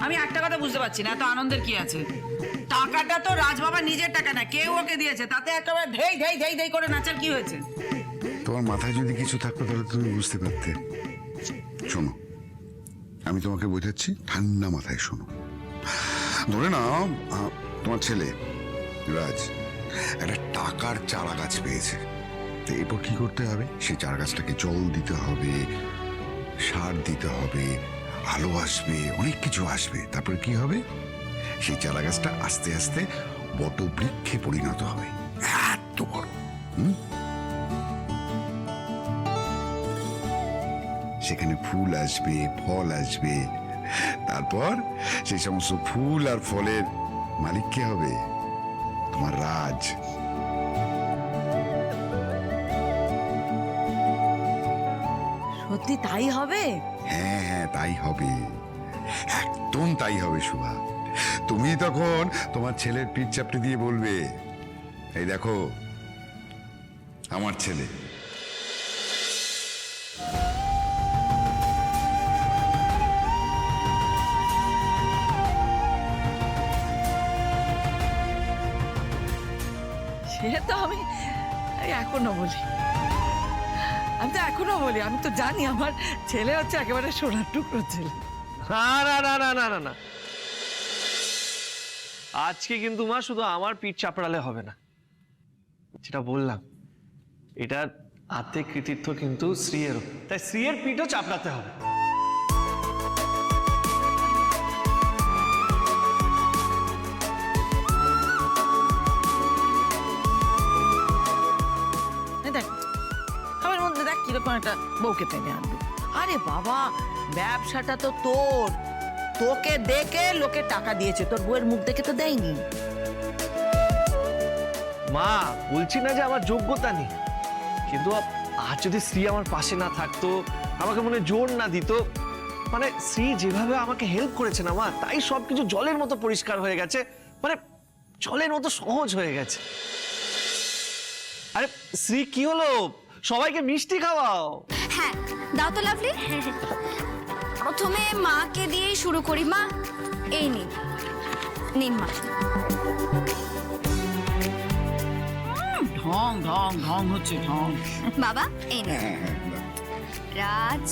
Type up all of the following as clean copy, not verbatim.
আমি একটা কথা বুঝতে পারছি না, এত আনন্দের কি আছে? টাকাটা তো রাজবাবা নিজের টাকা না, কেউ ওকে দিয়েছে, তাতে একেবারে ধেই ধেই ধেই ধেই করে নাচার কি হয়েছে? তোমার মাথায় যদি কিছু থাকতো তাহলে তুমি বুঝতে পারতে। শোনো, আমি তোমাকে বোঝাচ্ছি, ঠান্ডা মাথায় শোনো। ধরে নাও তোমার ছেলে রাজ একটা টাকার চারা গাছ পেয়েছে। তো এরপর কি করতে হবে? সেই চারা গাছটাকে জল দিতে হবে, সার দিতে হবে, আলো আসবে, অনেক কিছু আসবে। তারপরে কি হবে? সেই চারা গাছটা আস্তে আস্তে বট বৃক্ষে পরিণত হবে, এত বড়। সেখানে ফুল আসবে, ফল আসবে। তারপর সেই সমস্ত ফুল আর ফলের মালিক কে হবে? তোমার রাজ। সত্যি তাই হবে? হ্যাঁ হ্যাঁ, তাই হবে, একদম তাই হবে শুভা। তুমি তখন তোমার ছেলের পিঠ চাপড়ে দিয়ে বলবে, এই দেখো আমার ছেলে। সে তো আমি এখনো বলি, আমি তো জানি আমার ছেলে হচ্ছে একেবারে সোনার টুকরো ছেলে। না না না না না না না, আজকে কিন্তু মা শুধু আমার পিঠ চাপড়ালে হবে না। যেটা বললাম, এটা আর্ধেক কৃতিত্ব কিন্তু শ্রীয়েরও, তাই শ্রীয়ের পিঠও চাপড়াতে হবে। দেখ আমার মধ্যে দেখ কিরকম একটা বউকে টেনে আনবে। আরে বাবা, ব্যবসাটা তো তোর, তোকে দেখে লোকে টাকা দিয়েছে, তোর বউয়ের মুখ দেখে তো দেয়নি। মা, বলছি না যে আমার যোগ্যতা নেই, কিন্তু আজ যদি শ্রী আমার পাশে না থাকতো, আমাকে মনে জোর না দিত, মানে শ্রী যেভাবে আমাকে হেল্প করেছে না মা, তাই সবকিছু জলের মতো পরিষ্কার হয়ে গেছে, মানে জলের মতো সহজ হয়ে গেছে। আরে শ্রী, কি হলো? সবাইকে মিষ্টি খাওয়াও। হ্যাঁ দাও তো লাভলি। প্রথমে মাকে দিয়েই শুরু করি। মা এই নিন, নিন মা। ঢং ঢং ঢং হচ্ছে ঢং। বাবা এই নিন। রাজ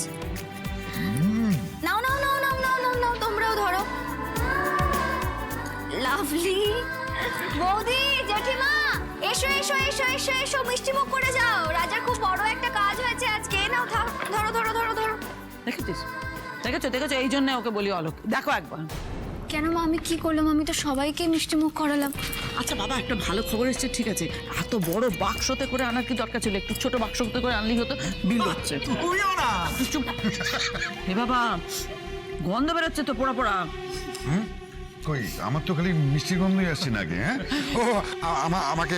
নাও নাও নাও নাও নাও নাও নাও, তোমরাও ধরো। লাভলি, বৌদি, জেঠিমা, এসো এসো এসো এসো এসো, মিষ্টি মুখ করে যাও। রাজার খুব বড় একটা কাজ হয়েছে আজকে। নাও ধরো ধরো ধরো ধরো। দেখেছিস দেখেছো দেখেছো, এই জন্য ওকে বলি অলোক। দেখো একবার। কেন মা, আমি কি করলাম? আমি তো সবাইকে মিষ্টি মুখ করালাম। আচ্ছা বাবা, একটা ভালো খবর এসেছে, ঠিক আছে, এত বড় বাক্সতে করে আনার কি দরকার ছিল? একটু ছোট বাক্সতে করে আনলেই হতো। বিল হচ্ছে। চুপ। হে বাবা, গন্ধ বেরোচ্ছে তো পোড়া পোড়া। কই, আমার তো খালি মিষ্টির গন্ধই আসছে নাকি? হ্যাঁ, ও আমাকে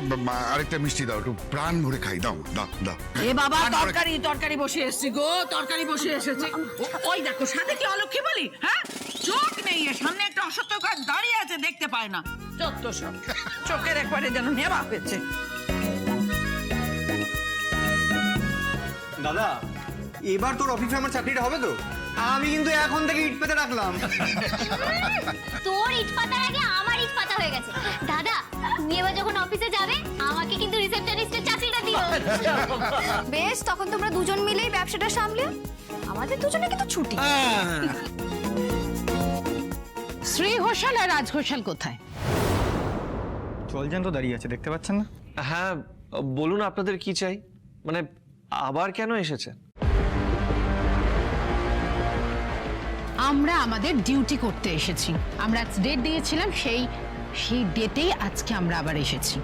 আরেকটা মিষ্টি দাও, একটু প্রাণ ভরে খাই। দাও দাও দাও। এ বাবা, তরকারি বসে এসেছি গো, তরকারি বসে এসেছে। ওই দেখো, সাথে কি অলক্ষী বলি? হ্যাঁ, চোখ নেই, এর সামনে একটা অসত্য কাজ দাঁড়িয়ে আছে, দেখতে পায় না। চত্ব সব চোখের একবারে যেন নেবা পেয়েছে। দাদা, এবার তোর অফিসে আমার চাকরিটা হবে তো? আমি কিন্তু এখন থেকে ইট পেতে রাখলাম। তোর ইট পাতার আগে আমার ইট পাতা হয়ে গেছে। দাদা, তুমি এবার যখন অফিসে যাবে, আমাকে কিন্তু রিসেপশনিস্টের চাকরিটা দিও। বেশ, তখন তোমরা দুজন মিলেই ব্যবসাটা সামলে, আমাদের দুজনে কিন্তু ছুটি। শ্রী ঘোষাল আর রাজ ঘোষাল কোথায়? চলছেন তো, দাঁড়িয়ে আছে, দেখতে পাচ্ছেন না? হ্যাঁ, বলুন আপনাদের কি চাই, মানে আবার কেন এসেছেন? আমরা আমাদের ডিউটি করতে এসেছি। আমরা ডেট দিয়েছিলাম, সেই ডেটেই আজকে আমরা আবার এসেছি।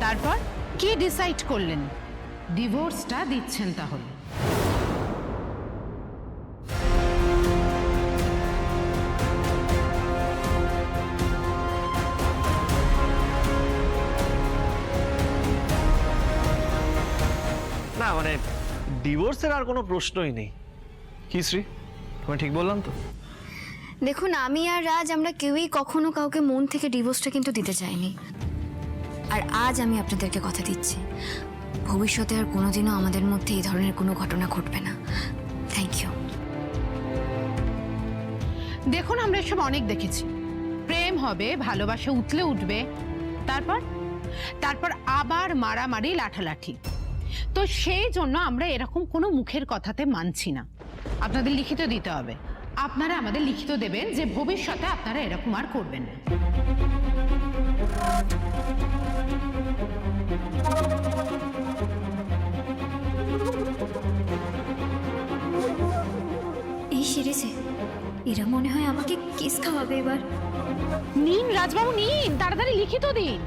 তারপর কি ডিসাইড করলেন? ডিভোর্সটা দিচ্ছেন তাহলে? না মানে ডিভোর্সের আর কোনো প্রশ্নই নেই। কি শ্রী, আমি ঠিক বললাম তো? দেখুন, আমি আর রাজ আমরা কেউই কখনো কাউকে মন থেকে ডিভোর্সটা কিন্তু দিতে চাইনি। আর আজ আমি আপনাদেরকে কথা দিচ্ছি, ভবিষ্যতে আর কোনোদিনও আমাদের মধ্যে এই ধরনের কোনো ঘটনা ঘটবে না। Thank you. দেখুন আমরা এসব অনেক দেখেছি। প্রেম হবে, ভালোবাসা উতলে উঠবে, তারপর তারপর আবার মারামারি, লাঠালাঠি। তো সেই জন্য আমরা এরকম কোনো মুখের কথাতে মানছি না। আপনাদের লিখিত দিতে হবে। আপনারা আমাদের লিখিত দেবেন যে ভবিষ্যতে আপনারা এরকম আর করবেন না। এই সেরেছে, এরা মনে হয় আমাকে কিস খাওয়াবে এবার। নিন রাজবাবু, নিন, তাড়াতাড়ি লিখিত দিন।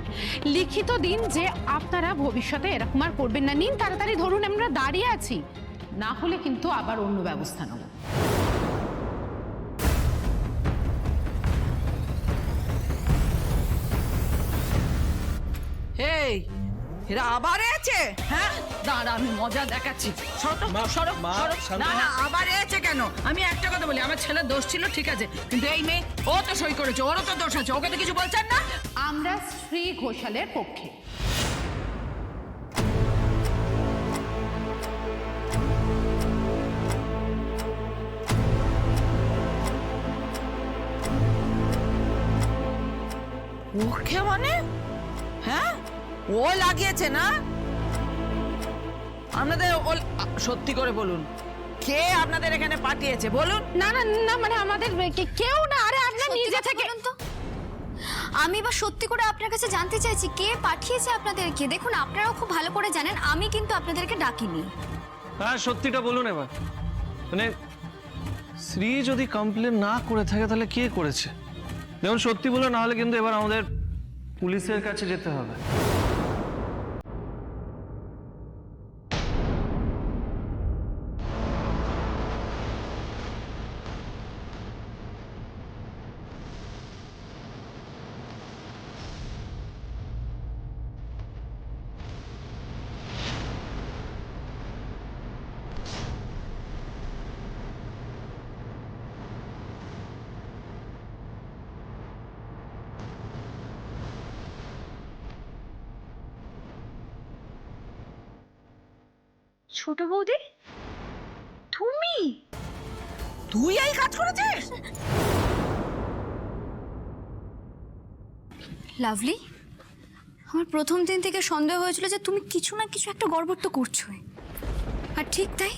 লিখিত দিন যে আপনারা ভবিষ্যতে এরকম আর করবেন না। নিন তাড়াতাড়ি, ধরুন আমরা দাঁড়িয়ে আছি, না হলে কিন্তু আবার অন্য ব্যবস্থা নেব। এই এরা আবার এসেছে? হ্যাঁ দাঁড়া, আমি মজা দেখাচ্ছি। সরো তো, সরো, সরো। না না, আবার এসেছে কেন? আমি একটা কথা বলি, আমার ছেলের দোষ ছিল, ঠিক আছে, কিন্তু এই মেয়ে, ও তো সই করেছে, ওরও তো দোষ আছে। ওকে তো কিছু বলছেন না? আমরা শ্রী ঘোষালের পক্ষে। ওকে মানে? হ্যাঁ, ও লাগিয়েছে না আপনাদের? সত্যি করে বলুন, কে আপনাদের এখানে পাঠিয়েছে বলুন? না না না, মানে আমাদের কেউ না। আরে আপনার নিজে থেকে। বলুন তো, আমি এবার সত্যি করে আপনার কাছে জানতে চাইছি কে পাঠিয়েছে আপনাদেরকে। দেখুন আপনারাও খুব ভালো করে জানেন আমি কিন্তু আপনাদেরকে ডাকিনি। হ্যাঁ, সত্যিটা বলুন এবার। মানে শ্রী যদি কমপ্লেন না করে থাকে তাহলে কে করেছে? দেখুন সত্যি বলো, না হলে কিন্তু এবার আমাদের পুলিশের কাছে যেতে হবে। ছোট বৌদি, তুমি? তুই এই কাজ করেছিস? লাভলি, আমার প্রথম দিন থেকে সন্দেহ হয়েছিল যে তুমি কিছু না কিছু একটা গড়বড় তো করছোই। আর ঠিক তাই,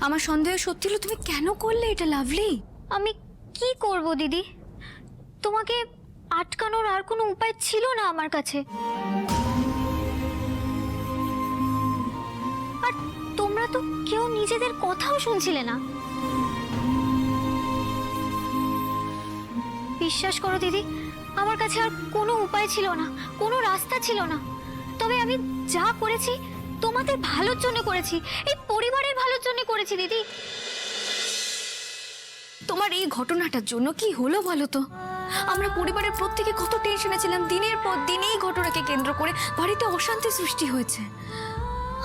আমার সন্দেহ সত্যি হলো। তুমি কেন করলে এটা লাভলি? আমি কি করব দিদি, তোমাকে আটকানোর আর কোনো উপায় ছিল না আমার কাছে। আর তোমরা তো কেউ নিজেদের কথাও শুনছিলে না। বিশ্বাস করো দিদি, আমার কাছে আর কোনো উপায় ছিল না, কোনো রাস্তা ছিল না। তবে আমি যা করেছি তোমাদের ভালোর জন্য করেছি, এই পরিবারের ভালোর জন্য করেছি দিদি। তোমার এই ঘটনাটার জন্য কি হলো বলো তো? আমরা পরিবারের প্রত্যেকে কত টেনশনে ছিলাম। দিনের পর দিন এই ঘটনাকে কেন্দ্র করে বাড়িতে অশান্তি সৃষ্টি হয়েছে।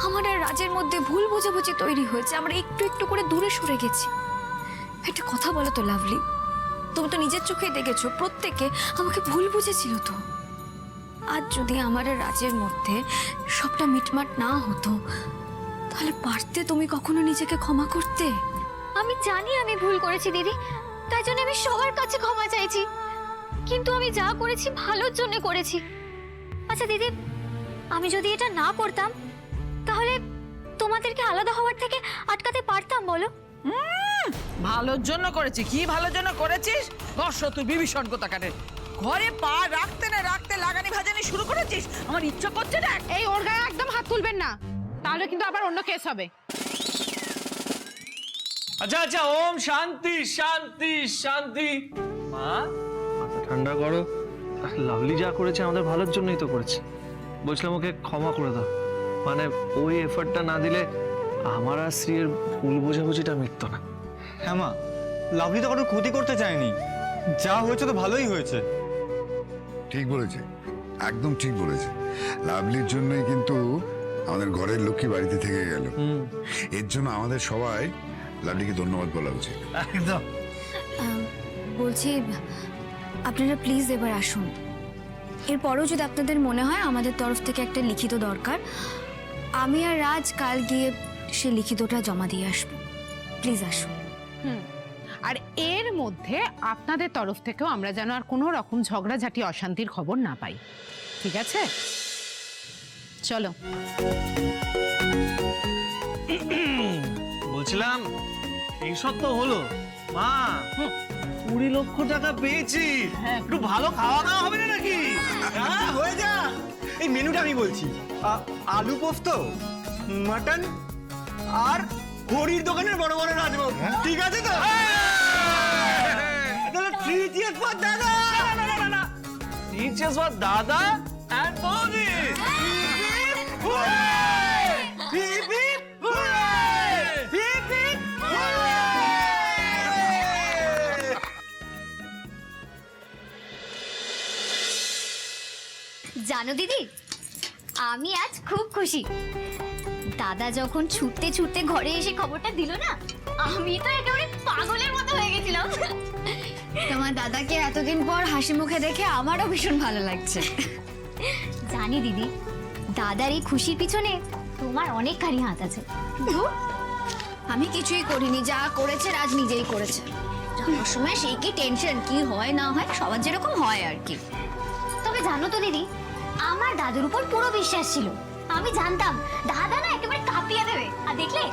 আমার আর রাজের মধ্যে ভুল বোঝাবুঝি তৈরি হয়েছে। আমরা একটু একটু করে দূরে সরে গেছি। একটা কথা বলো তো লাভলি, তুমি তো নিজের চোখেই দেখেছো প্রত্যেকে আমাকে ভুল বুঝেছিল। তো আজ যদি আমার আর রাজের মধ্যে সবটা মিটমাট না হতো, তাহলে পারতে তুমি কখনো নিজেকে ক্ষমা করতে? আমি জানি আমি ভুল করেছি দিদি, তাই জন্য আমি সবার কাছে ক্ষমা চাইছি। কিন্তু আমি যা করেছি ভালোর জন্য করেছি। আচ্ছা দিদি, আমি যদি এটা না করতাম তাহলে তোমাদেরকে আলাদা হওয়ার থেকে আটকাতে পারতাম বলো? ভালোর জন্য করেছি। কি ভালোর জন্য করেছিস? বর্ষ তুই বিভীষণ কোথাকারে, ঘরে পা রাখতে না রাখতে লাগানি ভাজানি শুরু করেছিস। আমার ইচ্ছা করছে না। এই ওর গায়ে একদম হাত তুলবেন না, তাহলে কিন্তু আবার অন্য কেস হবে। আচ্ছা আচ্ছা, ওম শান্তি শান্তি শান্তি। মা, মাথা ঠান্ডা করো। লাভলি যা করেছে আমাদের ভালোর জন্যই তো করেছে। বলছিলাম ওকে ক্ষমা করে দাও। মানে ওই এফর্টটা না দিলে আমার আর শ্রীর ভুল বোঝাবুঝিটা মিটতো না। হ্যাঁ মা, লাভলি তো কারোর ক্ষতি করতে চায়নি। যা হয়েছে তো ভালোই হয়েছে। ঠিক বলেছে, একদম ঠিক বলেছে। লাভলির জন্যই কিন্তু আমাদের ঘরের লক্ষ্মী বাড়িতে থেকে গেল। এর জন্য আমাদের সবাই লাভলিকে ধন্যবাদ বলা উচিত। একদম। বলছি, আপনারা প্লিজ এবার আসুন। এরপরও যদি আপনাদের মনে হয় আমাদের তরফ থেকে একটা লিখিত দরকার, আমি আর রাজ কাল গিয়ে সে লিখিতটা জমা দিয়ে আসবো। প্লিজ আসুন। আর এর মধ্যে আপনাদের তরফ থেকেও আমরা যেন আর কোনো রকম ঝগড়াঝাটি অশান্তির খবর না পাই, ঠিক আছে? চলো। বলছিলাম এইসব তো হলো মা, 20 লক্ষ টাকা পেয়েছি, একটু ভালো খাওয়া দাওয়া হবে না নাকি? হ্যাঁ হয়ে যা। এই মেনুটা আমি বলছি, আলু পোস্ত, মাটন আর হরির দোকানের বড় বড় রাজভোগ, ঠিক আছে তো? তাহলে 3 cheers for দাদা। Teachers for দাদা and বৌদি। Hip hip hurray! Hip hip hurray! জানো দিদি, আমি আজ খুব খুশি। দাদা যখন ছুটতে ছুটতে ঘরে এসে খবরটা দিল না, আমি তো একেবারে পাগলের মতো হয়ে গেছিলাম। তোমার দাদাকে এতদিন পর হাসি মুখে দেখে আমারও ভীষণ ভালো লাগছে। জানি দিদি, দাদার এই খুশির পিছনে তোমার অনেকখানি হাত আছে। ধুর, আমি কিছুই করিনি, যা করেছে রাজ নিজেই করেছে। যাওয়ার সময় সেই কি টেনশন, কি হয় না হয় সবার যেরকম হয় আর কি। তবে জানো তো দিদি, আমার দাদুর উপর পুরো বিশ্বাস ছিল। আমি জানতাম দাদা না একেবারে কাঁপিয়ে দেবে, আর দেখলে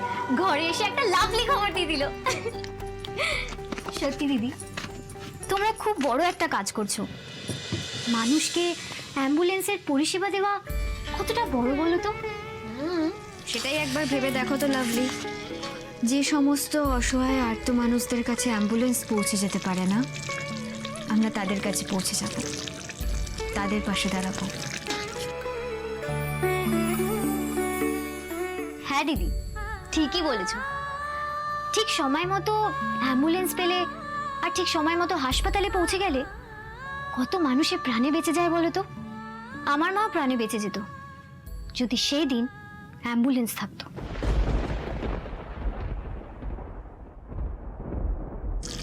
ঘরে এসে একটা লাভলি খবর দিয়ে দিল। সত্যি দিদি, তোমরা খুব বড় একটা কাজ করছো। মানুষকে অ্যাম্বুলেন্সের পরিষেবা দেওয়া কতটা বড় বলো তো? সেটাই একবার ভেবে দেখো তো লাভলি, যে সমস্ত অসহায় আর্ত মানুষদের কাছে অ্যাম্বুলেন্স পৌঁছে যেতে পারে না, আমরা তাদের কাছে পৌঁছে যাব, তাদের পাশে দাঁড়াবো। হ্যাঁ দিদি, ঠিকই বলেছো। ঠিক সময় মতো অ্যাম্বুলেন্স পেলে আর ঠিক সময় মতো হাসপাতালে পৌঁছে গেলে কত মানুষের প্রাণে বেঁচে যায় বলো তো? আমার মাও প্রাণে বেঁচে যেত যদি সেই দিন অ্যাম্বুলেন্স থাকতো।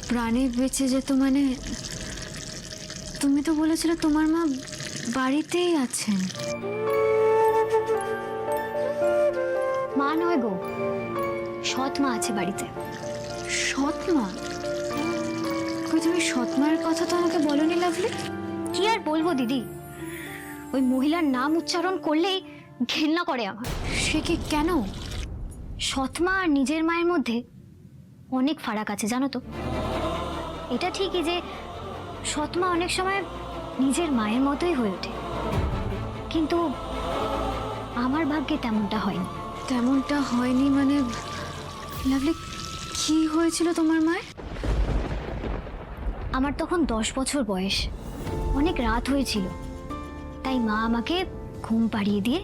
প্রাণে বেঁচে যেত মানে? তুমি তো বলেছিলে তোমার মা বাড়িতেই আছেন। মা নয় গো, সৎ মা আছে বাড়িতে। সৎ মা? কই, তুমি সৎ মায়ের কথা তো আমাকে বলনি লাভলি। কি আর বলবো দিদি, ওই মহিলার নাম উচ্চারণ করলেই ঘেন্না করে আমার। সে কি, কেন? সৎ মা আর নিজের মায়ের মধ্যে অনেক ফারাক আছে জানো তো। এটা ঠিকই যে সৎ মা অনেক সময় নিজের মায়ের মতোই হয়ে ওঠে, কিন্তু আমার ভাগ্যে তেমনটা হয়নি। তেমনটা হয়নি মানে? লাভলি, কি হয়েছিল তোমার মায়ের? আমার তখন 10 বছর বয়স, অনেক রাত হয়েছিল, তাই মা আমাকে ঘুম পাড়িয়ে দিয়ে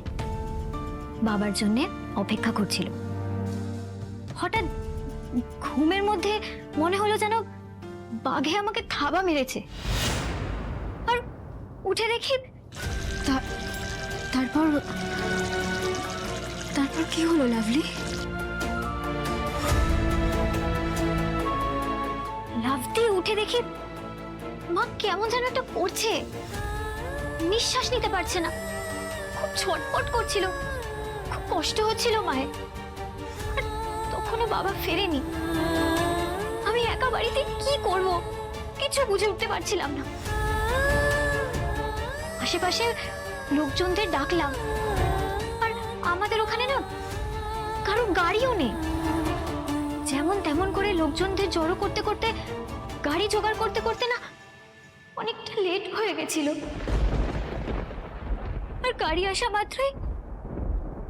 বাবার জন্যে অপেক্ষা করছিল। হঠাৎ ঘুমের মধ্যে মনে হলো যেন বাঘে আমাকে থাবা মেরেছে, আর উঠে দেখি তারপর তারপর কি হলো লাভলি? লাফ দিয়ে উঠে দেখি মা কেমন যেন একটা করছে, নিঃশ্বাস নিতে পারছে না, খুব ছটফট করছিল, খুব কষ্ট হচ্ছিল মায়ের। আর তখনও বাবা ফেরেনি। আমি একা বাড়িতে কি করব কিছু বুঝে উঠতে পারছিলাম না। আশেপাশে লোকজনদের ডাকলাম, আর আমাদের ওখানে না কারো গাড়িও নেই। যেমন তেমন করে লোকজনদের জড়ো করতে করতে, গাড়ি জোগাড় করতে করতে না অনেকটা লেট হয়ে গেছিল। আর গাড়ি আসা মাত্রই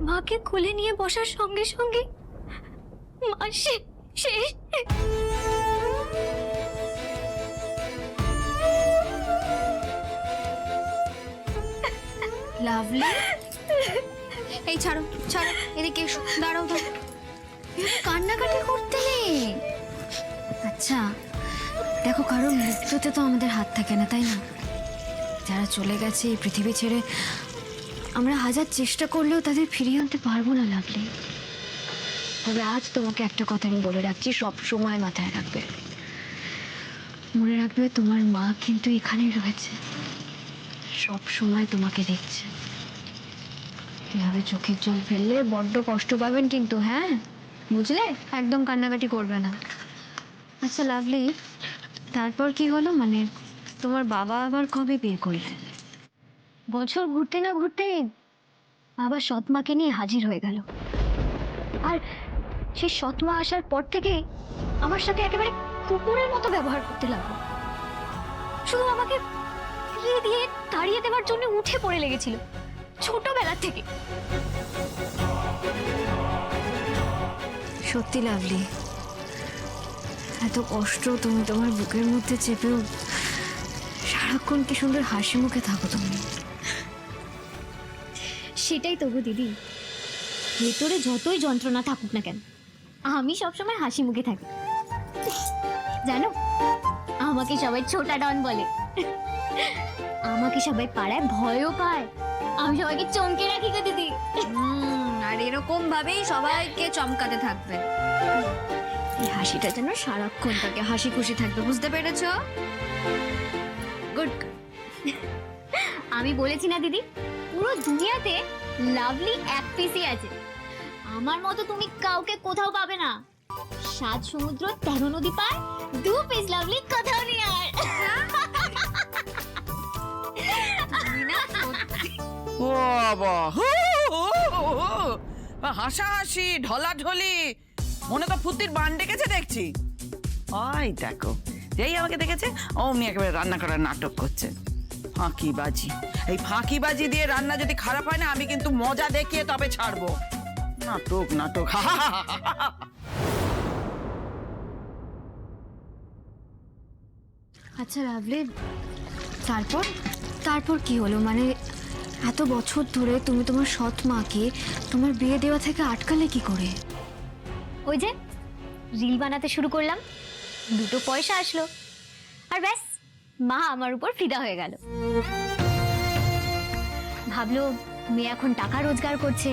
মাকে কোলে নিয়ে বসার সঙ্গে সঙ্গে মা শেষ। লাভলি, এই ছাড়ো ছাড়ো, এদিকে এসো, দাঁড়াও তো। কান্নাকাটি করতে নেই। আচ্ছা দেখো, কারোর মৃত্যুতে তো আমাদের হাত থাকে না, তাই না? যারা চলে গেছে এই পৃথিবী ছেড়ে, আমরা হাজার চেষ্টা করলেও তাদের ফিরিয়ে আনতে পারবো না লাভলি। তবে আজ তোমাকে একটা কথা আমি বলে রাখছি, সব সময় মাথায় রাখবে, মনে রাখবে তোমার মা কিন্তু এখানেই রয়েছে, সব সময় তোমাকে দেখছে। এভাবে চোখের জল ফেললে বড্ড কষ্ট পাবেন কিন্তু, হ্যাঁ বুঝলে? একদম কান্নাকাটি করবে না। আচ্ছা লাভলি, তারপর কি হলো? মানে তোমার বাবা আবার কবে বিয়ে করলেন? বছর ঘুরতে না ঘুরতেই বাবা সৎমাকে নিয়ে হাজির হয়ে গেল। আর সেই সৎমা আসার পর থেকে আমার সাথে একেবারে কুকুরের মতো ব্যবহার করতে লাগলো। শুধু আমাকে বিয়ে দিয়ে তাড়িয়ে দেওয়ার জন্য উঠে পড়ে লেগেছিল ছোটবেলা থেকে। সত্যি লাভলি, এত কষ্ট তুমি তোমার বুকের মধ্যে চেপেও সারাক্ষণ কি সুন্দর হাসি মুখে থাকো তুমি। সেটাই তবু দিদি, ভেতরে যতই যন্ত্রণা থাকুক না কেন আমি সবসময় হাসি মুখে থাকি। জানো, আমাকে সবাই ছোটা ডন বলে, আমাকে সবাই পাড়ায় ভয়ও পায়, আমি সবাইকে চমকে রাখি গো দিদি। আর এরকম ভাবেই সবাইকে চমকাতে থাকবে। এই হাসিটা যেন সারাক্ষণ তাকে হাসি খুশি থাকবে, বুঝতে পেরেছ? গুড। আমি বলেছি না দিদি, পুরো দুনিয়াতে লাভলি এক পিসই আছে। আমার মতো তুমি কাউকে কোথাও পাবে না। 7 সমুদ্র 13 নদী পার 2 পিস লাভলি কোথাও নেই আর। ও বাবা, হাসাহাসি ঢলাঢলি, মনে তো ফুর্তির বান ডেকেছে দেখছি। ওই দেখো, যেই আমাকে দেখেছে অমনি একেবারে রান্না করার নাটক করছে। ফাঁকিবাজি, এই ফাঁকিবাজি দিয়ে রান্না যদি খারাপ হয় না, আমি কিন্তু মজা দেখিয়ে তবে ছাড়বো। নাটক নাটক। আচ্ছা লাভলি, তারপর তারপর কি হলো? মানে এত বছর ধরে তুমি তোমার সৎ মাকে তোমার বিয়ে দেওয়া থেকে আটকালে কি করে? ওই যে রিল বানাতে শুরু করলাম, 2 পয়সা আসলো, আর ব্যাস মা আমার উপর ফিদা হয়ে গেল। ভাবলো মেয়ে এখন টাকা রোজগার করছে,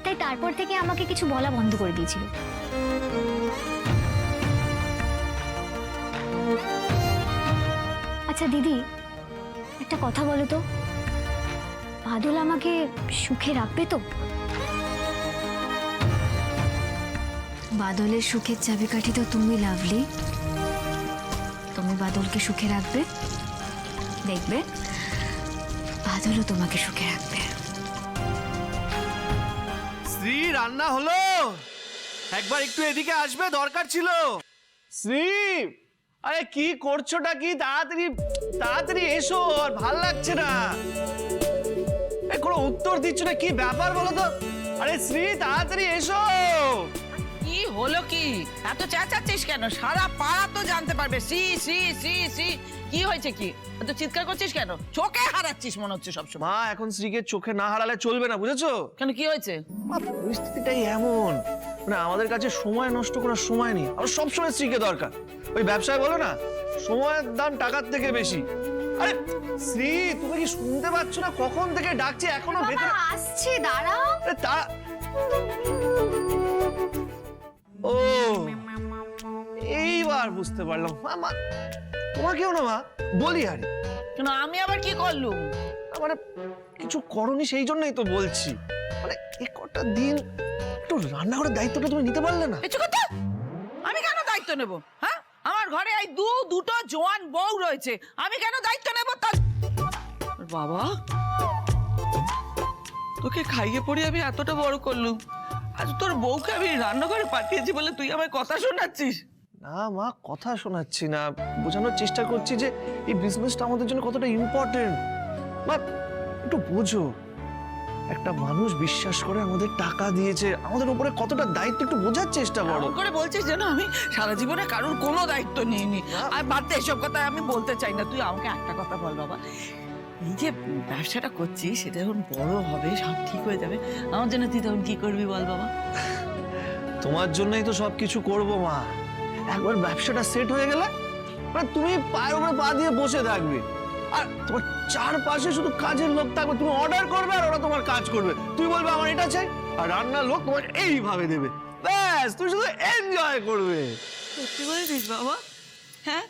তাই তারপর থেকে আমাকে কিছু বলা বন্ধ করে দিয়েছিল। আচ্ছা দিদি, একটা কথা বলো তো, বাদল আমাকে সুখে রাখবে তো? বাদলের সুখের চাবিকাঠি তো তুমি লাভলি। তুমি বাদলকে সুখে রাখবে, দেখবে বাদলও তোমাকে সুখে রাখবে। শ্রী, রান্না হলো? একবার একটু এদিকে আসবে, দরকার ছিল। শ্রী, আরে কি করছোটা কি? তাড়াতাড়ি তাড়াতাড়ি এসো, আর ভাল লাগছে না। কোনো উত্তর দিচ্ছ না, কি ব্যাপার বলো তো? আরে শ্রী, তাড়াতাড়ি এসো। কি হলো কি? এত চেঁচাচ্ছিস কেন? সারা পাড়া তো জানতে পারবে। শ্রী শ্রী শ্রী শ্রী, কি হয়েছে কি? এত চিৎকার করছিস কেন? চোখে হারাচ্ছিস মনে হচ্ছে সবসময়। মা, এখন শ্রীকে চোখে না হারালে চলবে না, বুঝেছো? কেন, কি হয়েছে? মা, পরিস্থিতিটাই এমন, মানে আমাদের কাছে সময় নষ্ট করার সময় নেই। আমার সবসময় স্ত্রীকে দরকার। ওই ব্যবসায় বলো না, সময়ের দাম টাকার থেকে বেশি। আরে শ্রী, তুমি কি শুনতে পাচ্ছ না? কখন থেকে ডাকছি, এখনো ভেতরে আসছে, দাঁড়াও। আরে তারা, ও এইবার বুঝতে পারলাম। মা, তোমাকেও না মা বলি, আরে কেন, আমি আবার কি করলুম? মানে কিছু করনি, সেই জন্যই তো বলছি। মানে এই কটা দিন একটু রান্নাঘরের দায়িত্বটা তুমি নিতে পারলে না? কিছু কথা, আমি কেন দায়িত্ব নেব? হ্যাঁ, আমার ঘরে এই দুটো জোয়ান বউ রয়েছে, আমি কেন দায়িত্ব নেব? তার বাবা, তোকে খাইয়ে পড়ি আমি এতটা বড় করলুম, আজ তোর বউকে আমি রান্নাঘরে পাঠিয়েছি বলে তুই আমার কথা শোনাচ্ছিস? না মা, কথা শোনাচ্ছি না, বোঝানোর চেষ্টা করছি যে এই বিজনেসটা আমাদের জন্য কতটা ইম্পর্টেন্ট। মা, একটু বোঝো, একটা মানুষ বিশ্বাস করে আমাদের টাকা দিয়েছে, আমাদের উপরে কতটা দায়িত্ব একটু বোঝার চেষ্টা করো। এমন করে বলছিস যেন আমি সারা জীবনে কারোর কোনো দায়িত্ব নিইনি। আর বাদ দে, এসব কথা আমি বলতে চাই না। তুই আমাকে একটা কথা বল বাবা, এই যে ব্যবসাটা করছিস সেটা যখন বড় হবে, সব ঠিক হয়ে যাবে, আমার জন্য তুই তখন কি করবি বল বাবা? তোমার জন্যই তো সবকিছু করবো মা। একবার ব্যবসাটা সেট হয়ে গেলে মানে তুমি পায়ের উপরে পা দিয়ে বসে থাকবে, আর তোমার চারপাশে শুধু কাজের লোক থাকবে। তুমি অর্ডার করবে আর ওরা তোমার কাজ করবে। তুই বলবে আমার এটা চাই, আর রান্নার লোক তোমাকে এইভাবে দেবে। ব্যাস, তুমি শুধু এনজয় করবে। সত্যি বলেছিস বাবা? হ্যাঁ,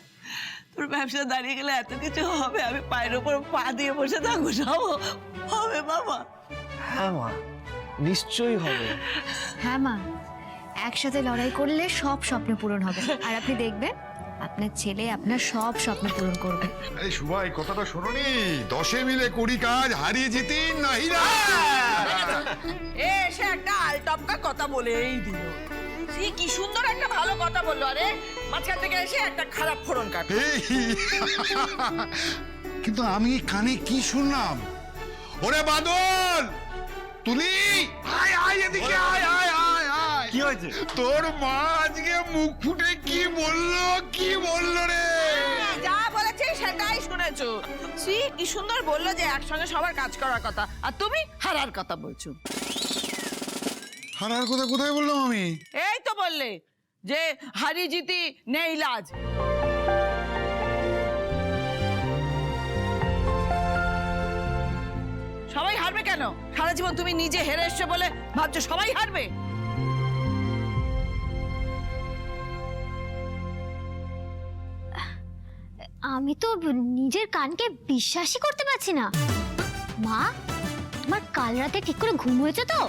তোর ব্যবসা দাঁড়িয়ে গেলে এত কিছু হবে, আমি পায়ের উপর পা দিয়ে বসে থাকবো, সব হবে বাবা? হ্যাঁ মা, নিশ্চয়ই হবে। হ্যাঁ মা, একসাথে লড়াই করলে সব স্বপ্ন পূরণ হবে আর আপনি দেখবেন আপনার ছেলে আপনার সব স্বপ্ন পূরণ করবে। আরে শুভা এই কথাটা শোনোনি, 10 মিলে 20 কাজ, হারিয়ে জিতি নাহি না। এসে একটা আলটপকা কথা বলেই দিল। কি সুন্দর একটা ভালো কথা বললো, আরে মাঝখান থেকে এসে একটা খারাপ ফোড়ন কাট। কিন্তু আমি কানে কি শুনলাম, ওরে বাদল তুলি আয় আয় এদিকে আয় আয় আয় আয়। কি হয়েছে? তোর মা আজকে মুখ ফুটে কি বললো রে? যা বলেছে সেটাই শুনেছো। কি সুন্দর বললো যে একসঙ্গে সবার কাজ করার কথা, আর তুমি হারার কথা বলছো। হারার কথা কোথায় বললাম আমি? এই তো বললে যে হারি জিতি নেই লাজ। সবাই হারবে কেন? সারা জীবন তুমি নিজে হেরে এসছো বলে ভাবছো সবাই হারবে? আমি তো নিজের কানকে বিশ্বাসই করতে পারছি না। মা, তোমার কাল রাতে ঠিক করে ঘুম হয়েছে তো?